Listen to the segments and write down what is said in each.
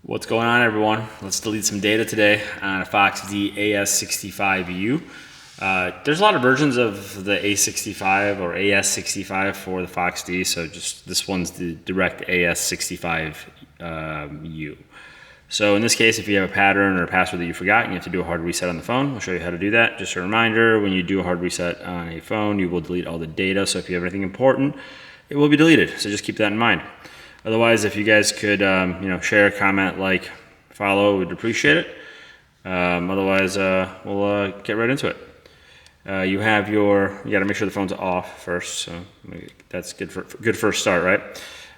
What's going on, everyone? Let's delete some data today on a FoxxD AS65U. There's a lot of versions of the A65 or AS65 for the FoxxD, so just this one's the direct AS65U. So in this case, if you have a pattern or a password that you forgot and you have to do a hard reset on the phone, we'll show you how to do that. Just a reminder, when you do a hard reset on a phone, you will delete all the data. So if you have anything important, it will be deleted. So just keep that in mind. Otherwise, if you guys could, share, comment, like, follow, we'd appreciate it. Otherwise, we'll get right into it. You got to make sure the phone's off first. So that's good first start, right?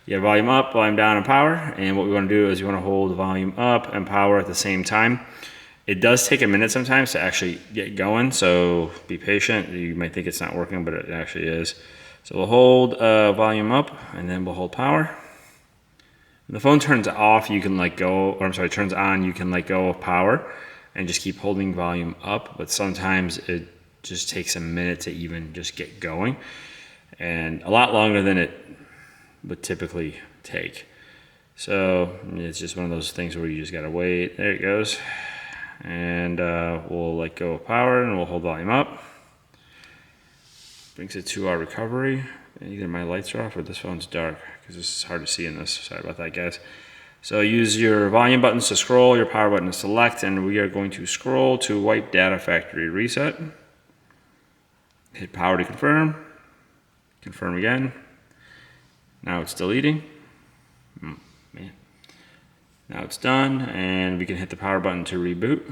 You have volume up, volume down, and power. And what we want to do is you want to hold the volume up and power at the same time. It does take a minute sometimes to actually get going, so be patient. You might think it's not working, but it actually is. So we'll hold volume up, and then we'll hold power. When the phone turns off, you can turns on, you can let go of power and just keep holding volume up. But sometimes it just takes a minute to even just get going, and a lot longer than it would typically take. So it's just one of those things where you just gotta wait. There it goes. And we'll let go of power and we'll hold volume up. Brings it to our recovery. Either my lights are off or this phone's dark because this is hard to see in this. Sorry about that, guys. So use your volume buttons to scroll, your power button to select, and we are going to scroll to wipe data factory reset. Hit power to confirm. Confirm again. Now it's deleting. Oh, man. Now it's done, and we can hit the power button to reboot.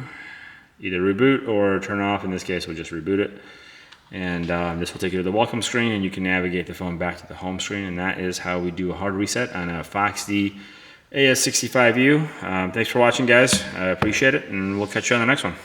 Either reboot or turn off. In this case, we'll just reboot it. And this will take you to the welcome screen, and you can navigate the phone back to the home screen. And that is how we do a hard reset on a FoxxD AS65U. Thanks for watching, guys. I appreciate it, and we'll catch you on the next one.